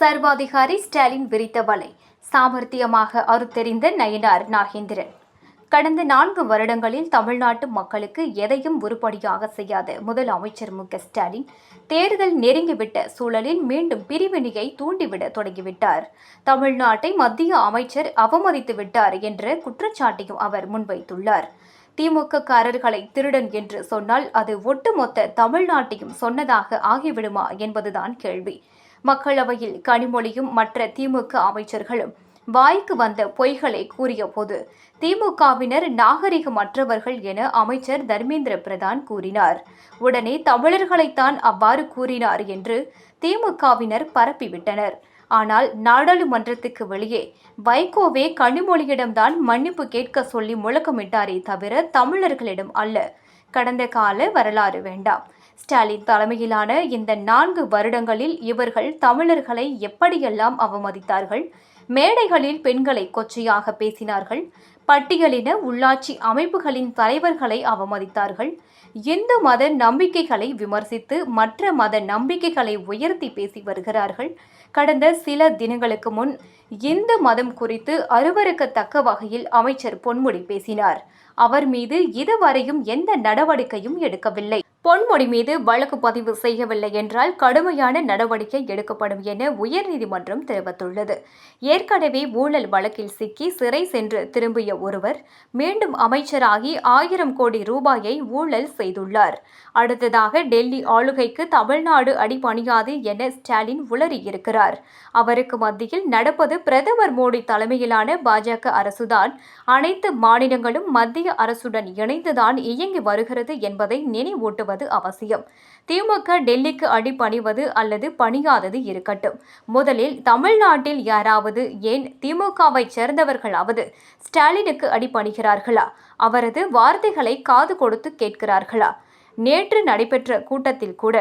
சர்வாதிகாரி ஸ்டாலின் விரித்த வலை சாமர்த்தியமாக அறுத்தெறிந்த நயினார் நாகேந்திரன். கடந்த 4 வருடங்களில் தமிழ்நாட்டு மக்களுக்கு எதையும் உருப்படியாக செய்யாத முதலமைச்சர் மு.க.ஸ்டாலின் தேர்தல் நெருங்கிவிட்ட சூழலில் மீண்டும் பிரிவினையை தூண்டிவிட தொடங்கிவிட்டார். தமிழ்நாட்டை மத்திய அமைச்சர் அவமதித்து விட்டார் என்ற குற்றச்சாட்டையும் அவர் முன்வைத்துள்ளார். திமுக-காரர்களை திருடன் என்று சொன்னால் அது ஒட்டுமொத்த தமிழ்நாட்டையும் சொன்னதாக ஆகிவிடுமா என்பதுதான் கேள்வி. மக்களவையில் கனிமொழியும் மற்ற திமுக அமைச்சர்களும் வாய்க்கு வந்த பொய்களை கூறிய போது திமுகவினர் நாகரிகமற்றவர்கள் என அமைச்சர் தர்மேந்திர பிரதான் கூறினார். உடனே தமிழர்களைத்தான் அவ்வாறு கூறினார் என்று திமுகவினர் பரப்பிவிட்டனர். ஆனால் நாடாளுமன்றத்துக்கு வெளியே வைகோவே கனிமொழியிடம்தான் மன்னிப்பு கேட்க சொல்லி முழக்கமிட்டாரே தவிர தமிழர்களிடம் அல்ல. கடந்த கால வரலாறு வேண்டாம். ஸ்டாலின் தலைமையிலான இந்த 4 வருடங்களில் இவர்கள் தமிழர்களை எப்படியெல்லாம் அவமதித்தார்கள். மேடைகளில் பெண்களை கொச்சையாக பேசினார்கள். பட்டியலின உள்ளாட்சி அமைப்புகளின் தலைவர்களை அவமதித்தார்கள். இந்து மத நம்பிக்கைகளை விமர்சித்து மற்ற மத நம்பிக்கைகளை உயர்த்தி பேசி வருகிறார்கள். கடந்த சில தினங்களுக்கு முன் இந்து மதம் குறித்து அருவருக்கத்தக்க வகையில் அமைச்சர் பொன்முடி பேசினார். அவர் மீது இதுவரையும் எந்த நடவடிக்கையும் எடுக்கவில்லை. பொன்முடி மீது வழக்கு பதிவு செய்யவில்லை என்றால் கடுமையான நடவடிக்கை எடுக்கப்படும் என உயர்நீதிமன்றம் தெரிவித்துள்ளது. ஏற்கனவே ஊழல் வழக்கில் சிக்கி சிறை சென்று திரும்பிய ஒருவர் மீண்டும் அமைச்சராகி 1000 கோடி ரூபாயை ஊழல் செய்துள்ளார். அடுத்ததாக டெல்லி ஆளுகைக்கு தமிழ்நாடு அடிபணியாது என ஸ்டாலின் உளறியிருக்கிறார். அவருக்கு மத்தியில் நடப்பது பிரதமர் மோடி தலைமையிலான பாஜக அரசுதான். அனைத்து மாநிலங்களும் மத்திய அரசுடன் இணைந்துதான் இயங்கி வருகிறது என்பதை நினைவூட்டுவது அவசியம். திமுக டெல்லிக்கு அடிபணிவது அல்லது பணியாதது இருக்கட்டும். முதலில் தமிழ்நாட்டில் யாராவது, ஏன் திமுகவை சேர்ந்தவர்களாவது ஸ்டாலினுக்கு அடிபணிகிறார்களா? அவரது வார்த்தைகளை காது கொடுத்து கேட்கிறார்களா? நேற்று நடைபெற்ற கூட்டத்தில் கூட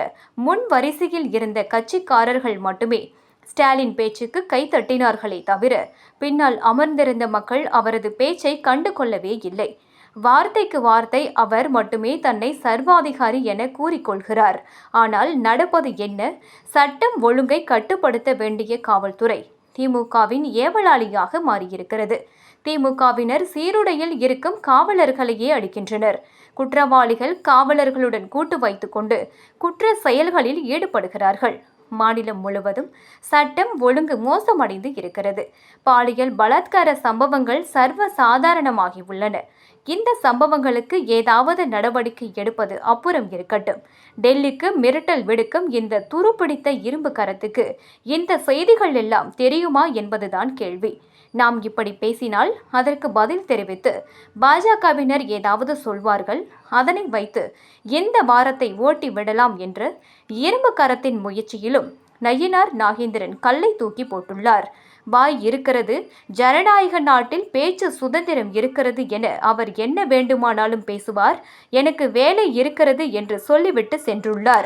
முன் வரிசையில் இருந்த கட்சிக்காரர்கள் மட்டுமே ஸ்டாலின் பேச்சுக்கு கைத்தட்டினார்களே தவிர பின்னால் அமர்ந்திருந்த மக்கள் அவரது பேச்சை கண்டு கொள்ளவே இல்லை. வார்த்தைக்கு வார்த்தை அவர் மட்டுமே தன்னை சர்வாதிகாரி என கூறிக்கொள்கிறார். ஆனால் நடப்பது என்ன? சட்டம் ஒழுங்கை கட்டுப்படுத்த வேண்டிய காவல்துறை திமுகவின் ஏவலாளியாக மாறியிருக்கிறது. திமுகவினர் சீருடையில் இருக்கும் காவலர்களையே அடிக்கின்றனர். குற்றவாளிகள் காவலர்களுடன் கூட்டு வைத்துக் கொண்டு குற்ற செயல்களில் ஈடுபடுகிறார்கள். மாநிலம் முழுவதும் சட்டம் ஒழுங்கு மோசமடைந்து இருக்கிறது. பாலியல் பலாத்கார சம்பவங்கள் சர்வ சாதாரணமாகி உள்ளன. இந்த சம்பவங்களுக்கு ஏதாவது நடவடிக்கை எடுப்பது அப்புறம் இருக்கட்டும். டெல்லிக்கு மிரட்டல் விடுக்கும் இந்த துருப்பிடித்த இரும்பு கரத்துக்கு இந்த செய்திகள் எல்லாம் தெரியுமா என்பதுதான் கேள்வி. நாம் இப்படி பேசினால் அதற்கு பதில் தெரிவித்து பாஜகவினர் ஏதாவது சொல்வார்கள். அதனை வைத்து எந்த வாரத்தை ஓட்டி விடலாம் என்ற இரும்பு கரத்தின் முயற்சியிலும் நயினார் நாகேந்திரன் கல்லை தூக்கி போட்டுள்ளார். வாய் இருக்கிறது, ஜனநாயக நாட்டில் பேச்சு சுதந்திரம் இருக்கிறது என அவர் என்ன வேண்டுமானாலும் பேசுவார். எனக்கு வேலை இருக்கிறது என்று சொல்லிவிட்டு சென்றுள்ளார்.